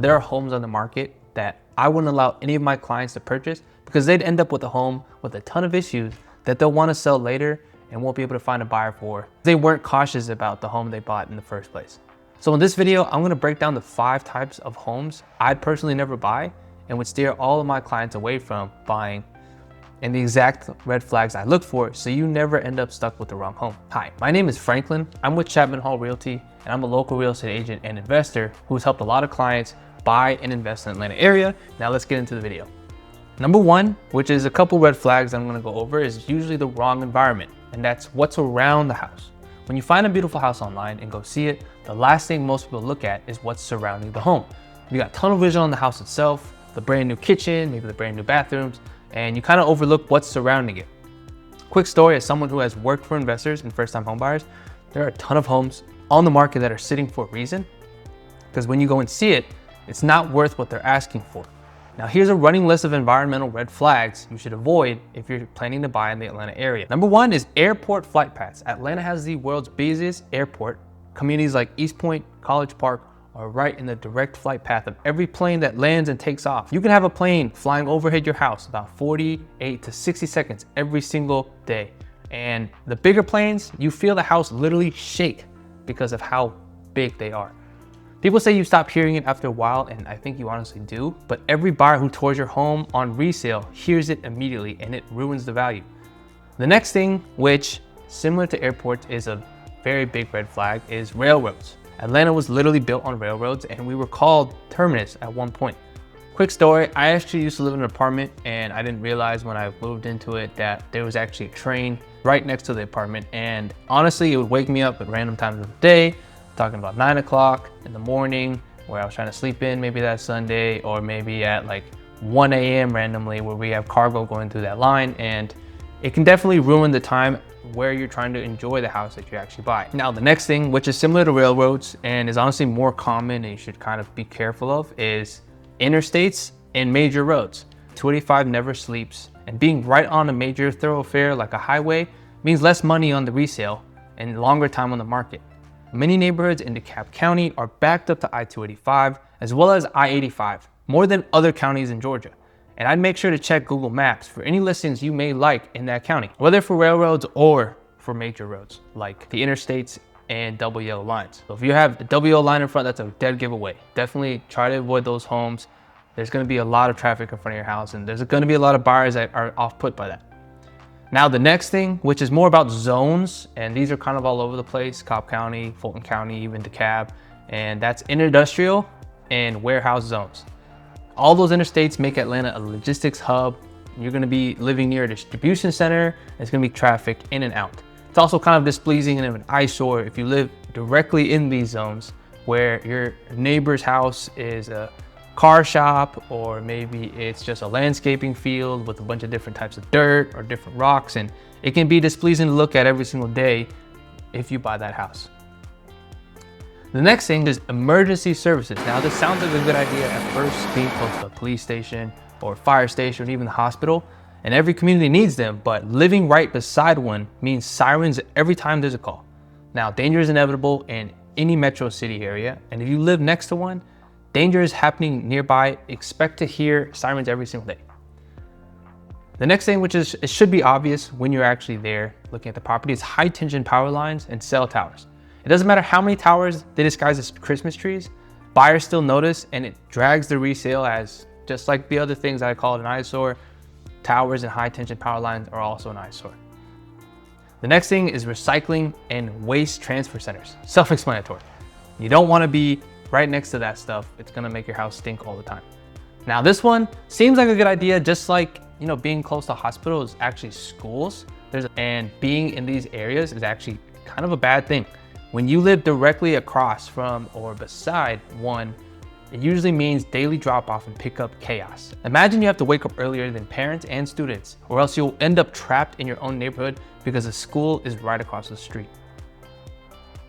There are homes on the market that I wouldn't allow any of my clients to purchase because they'd end up with a home with a ton of issues that they'll want to sell later and won't be able to find a buyer for. They weren't cautious about the home they bought in the first place. So in this video, I'm going to break down the 5 types of homes I'd personally never buy and would steer all of my clients away from buying, and the exact red flags I look for so you never end up stuck with the wrong home. Hi, my name is Franklin. I'm with Chapman Realty, and I'm a local real estate agent and investor who's helped a lot of clients buy and invest in the Atlanta area. Now let's get into the video. Number 1, which is a couple red flags I'm gonna go over, is usually the wrong environment, and that's what's around the house. When you find a beautiful house online and go see it, the last thing most people look at is what's surrounding the home. You got tunnel vision on the house itself, the brand new kitchen, maybe the brand new bathrooms, and you kind of overlook what's surrounding it. Quick story, as someone who has worked for investors and first-time homebuyers, there are a ton of homes on the market that are sitting for a reason, because when you go and see it, it's not worth what they're asking for. Now here's a running list of environmental red flags you should avoid if you're planning to buy in the Atlanta area. Number 1 is airport flight paths. Atlanta has the world's busiest airport. Communities like East Point, College Park are right in the direct flight path of every plane that lands and takes off. You can have a plane flying overhead your house about 48 to 60 seconds every single day. And the bigger planes, you feel the house literally shake because of how big they are. People say you stop hearing it after a while, and I think you honestly do, but every buyer who tours your home on resale hears it immediately and it ruins the value. The next thing, which similar to airports is a very big red flag, is railroads. Atlanta was literally built on railroads, and we were called terminus at one point. Quick story, I actually used to live in an apartment, and I didn't realize when I moved into it that there was actually a train right next to the apartment, and honestly it would wake me up at random times of the day, talking about 9 o'clock in the morning where I was trying to sleep in, maybe that Sunday, or maybe at like 1 a.m. randomly where we have cargo going through that line, and it can definitely ruin the time where you're trying to enjoy the house that you actually buy. Now, the next thing, which is similar to railroads and is honestly more common and you should kind of be careful of, is interstates and major roads. 285 never sleeps, and being right on a major thoroughfare like a highway means less money on the resale and longer time on the market. Many neighborhoods in DeKalb County are backed up to I-285 as well as I-85, more than other counties in Georgia. And I'd make sure to check Google Maps for any listings you may like in that county, whether for railroads or for major roads, like the interstates and double yellow lines. So if you have the double yellow line in front, that's a dead giveaway. Definitely try to avoid those homes. There's gonna be a lot of traffic in front of your house, and there's gonna be a lot of buyers that are off-put by that. Now the next thing, which is more about zones, and these are kind of all over the place, Cobb County, Fulton County, even DeKalb, and that's industrial and warehouse zones. All those interstates make Atlanta a logistics hub. You're gonna be living near a distribution center. There's gonna be traffic in and out. It's also kind of displeasing and an eyesore if you live directly in these zones where your neighbor's house is a car shop, or maybe it's just a landscaping field with a bunch of different types of dirt or different rocks, and it can be displeasing to look at every single day if you buy that house. The next thing is emergency services. Now this sounds like a good idea at first, being close to a police station or fire station or even the hospital, and every community needs them, but living right beside one means sirens every time there's a call. Now danger is inevitable in any metro city area, and if you live next to one, danger is happening nearby. Expect to hear sirens every single day. The next thing, which is, it should be obvious when you're actually there looking at the property, is high tension power lines and cell towers. It doesn't matter how many towers they disguise as Christmas trees, buyers still notice, and it drags the resale, as just like the other things I called an eyesore, towers and high tension power lines are also an eyesore. The next thing is recycling and waste transfer centers. Self-explanatory. You don't want to be right next to that stuff. It's gonna make your house stink all the time. Now this one seems like a good idea, just like, you know, being close to hospitals, actually schools, and being in these areas is actually kind of a bad thing. When you live directly across from or beside one, it usually means daily drop-off and pickup chaos. Imagine you have to wake up earlier than parents and students, or else you'll end up trapped in your own neighborhood because the school is right across the street.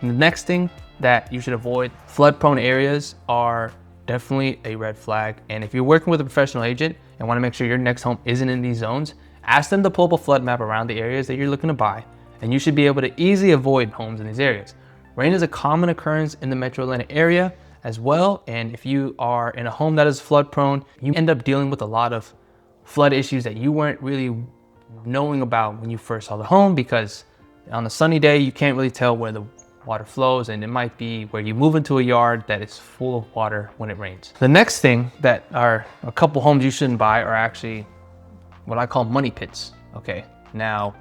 And the next thing that you should avoid, flood-prone areas are definitely a red flag. And if you're working with a professional agent and want to make sure your next home isn't in these zones, ask them to pull up a flood map around the areas that you're looking to buy, and you should be able to easily avoid homes in these areas. Rain is a common occurrence in the metro Atlanta area, as well. And if you are in a home that is flood prone, you end up dealing with a lot of flood issues that you weren't really knowing about when you first saw the home, because on a sunny day, you can't really tell where the water flows, and it might be where you move into a yard that is full of water when it rains. The next thing that are a couple homes you shouldn't buy are actually what I call money pits. Okay, now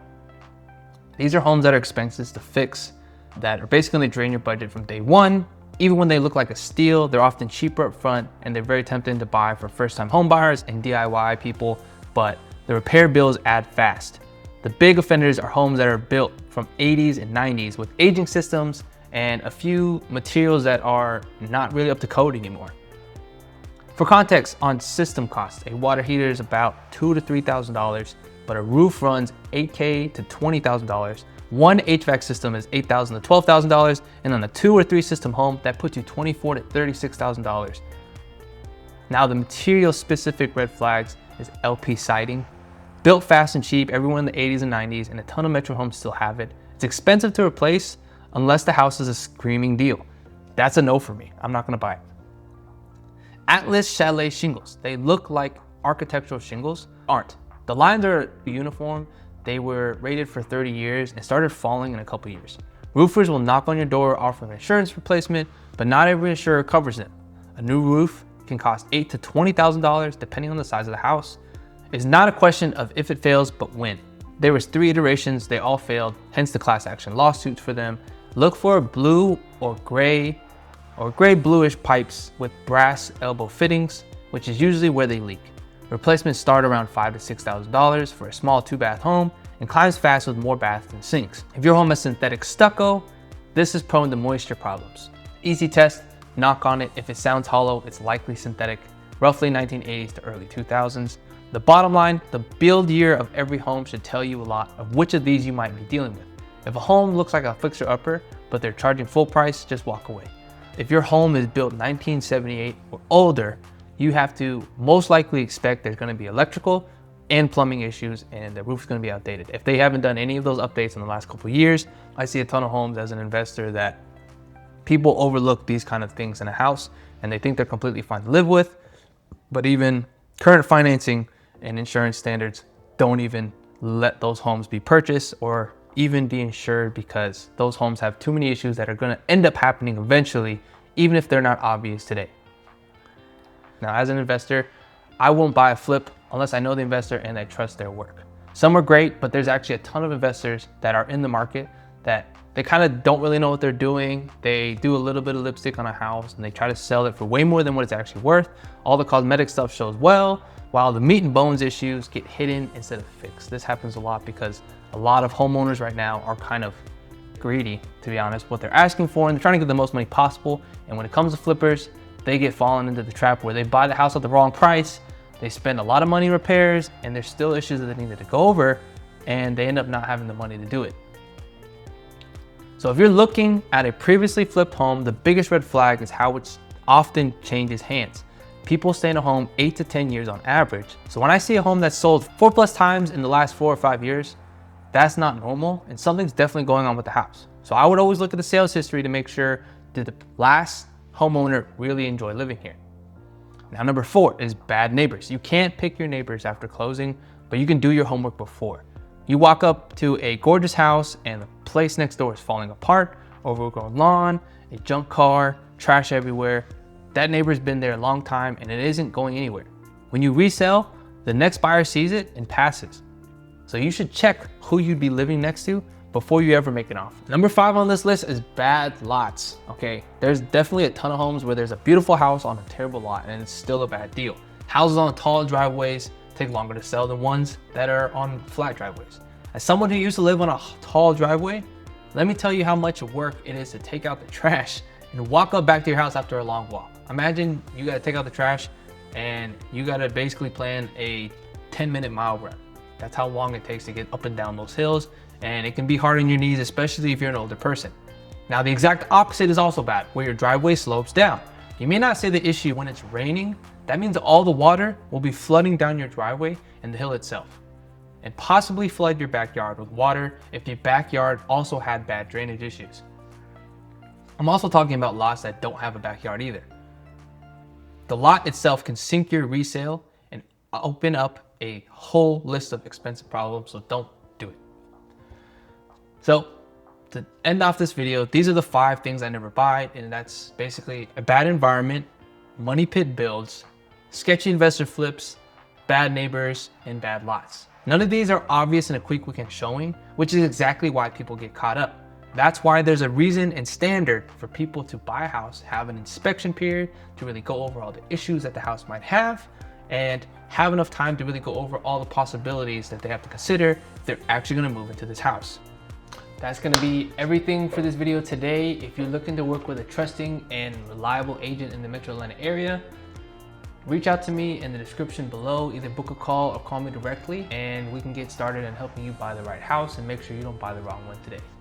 these are homes that are expensive to fix, that are basically gonna drain your budget from day one. Even when they look like a steal, they're often cheaper up front, and they're very tempting to buy for first-time home buyers and DIY people, but the repair bills add fast. The big offenders are homes that are built from 80s and 90s with aging systems and a few materials that are not really up to code anymore. For context on system costs, a water heater is about $2,000 to $3,000, but a roof runs $8,000 to $20,000. One HVAC system is $8,000 to $12,000, and on a 2 or 3 system home, that puts you $24,000 to $36,000. Now, the material specific red flags is LP siding. Built fast and cheap, everyone in the 80s and 90s, and a ton of metro homes still have it. It's expensive to replace unless the house is a screaming deal. That's a no for me. I'm not gonna buy it. Atlas Chalet shingles. They look like architectural shingles, aren't. The lines are uniform. They were rated for 30 years and started falling in a couple years. Roofers will knock on your door offering insurance replacement, but not every insurer covers it. A new roof can cost $8,000 to $20,000 depending on the size of the house. It's not a question of if it fails, but when. There was 3 iterations, they all failed, hence the class action lawsuits for them. Look for blue or gray bluish pipes with brass elbow fittings, which is usually where they leak. Replacements start around $5,000 to $6,000 for a small 2-bath home and climbs fast with more baths than sinks. If your home has synthetic stucco, this is prone to moisture problems. Easy test, knock on it. If it sounds hollow, it's likely synthetic, roughly 1980s to early 2000s. The bottom line, the build year of every home should tell you a lot of which of these you might be dealing with. If a home looks like a fixer-upper, but they're charging full price, just walk away. If your home is built 1978 or older, you have to most likely expect there's gonna be electrical and plumbing issues, and the roof's gonna be outdated. If they haven't done any of those updates in the last couple of years, I see a ton of homes as an investor that people overlook these kind of things in a house, and they think they're completely fine to live with, but even current financing and insurance standards don't even let those homes be purchased or even be insured, because those homes have too many issues that are gonna end up happening eventually, even if they're not obvious today. Now, as an investor, I won't buy a flip unless I know the investor and I trust their work. Some are great, but there's actually a ton of investors that are in the market that they kind of don't really know what they're doing. They do a little bit of lipstick on a house and they try to sell it for way more than what it's actually worth. All the cosmetic stuff shows well, while the meat and bones issues get hidden instead of fixed. This happens a lot because a lot of homeowners right now are kind of greedy, to be honest, what they're asking for, and they're trying to get the most money possible. And when it comes to flippers, they get fallen into the trap where they buy the house at the wrong price, they spend a lot of money in repairs, and there's still issues that they needed to go over, and they end up not having the money to do it. So if you're looking at a previously flipped home, the biggest red flag is how it often changes hands. People stay in a home 8 to 10 years on average. So when I see a home that's sold 4+ times in the last 4 or 5 years, that's not normal, and something's definitely going on with the house. So I would always look at the sales history to make sure, did the last homeowner really enjoy living here? Now, number 4 is bad neighbors. You can't pick your neighbors after closing, but you can do your homework before. You walk up to a gorgeous house and the place next door is falling apart, overgrown lawn, a junk car, trash everywhere. That neighbor's been there a long time and it isn't going anywhere. When you resell, the next buyer sees it and passes. So you should check who you'd be living next to before you ever make an offer. Number 5 on this list is bad lots, okay? There's definitely a ton of homes where there's a beautiful house on a terrible lot and it's still a bad deal. Houses on tall driveways take longer to sell than ones that are on flat driveways. As someone who used to live on a tall driveway, let me tell you how much work it is to take out the trash and walk up back to your house after a long walk. Imagine you gotta take out the trash and you gotta basically plan a 10-minute mile run. That's how long it takes to get up and down those hills, and it can be hard on your knees, especially if you're an older person. Now, the exact opposite is also bad, where your driveway slopes down. You may not see the issue when it's raining. That means that all the water will be flooding down your driveway and the hill itself, and possibly flood your backyard with water if your backyard also had bad drainage issues. I'm also talking about lots that don't have a backyard either. The lot itself can sink your resale and open up a whole list of expensive problems, so don't do it. So to end off this video, these are the 5 things I never buy, and that's basically a bad environment, money pit builds, sketchy investor flips, bad neighbors, and bad lots. None of these are obvious in a quick weekend showing, which is exactly why people get caught up. That's why there's a reason and standard for people to buy a house, have an inspection period to really go over all the issues that the house might have, and have enough time to really go over all the possibilities that they have to consider if they're actually gonna move into this house. That's gonna be everything for this video today. If you're looking to work with a trusting and reliable agent in the Metro Atlanta area, reach out to me in the description below. Either book a call or call me directly, and we can get started on helping you buy the right house and make sure you don't buy the wrong one today.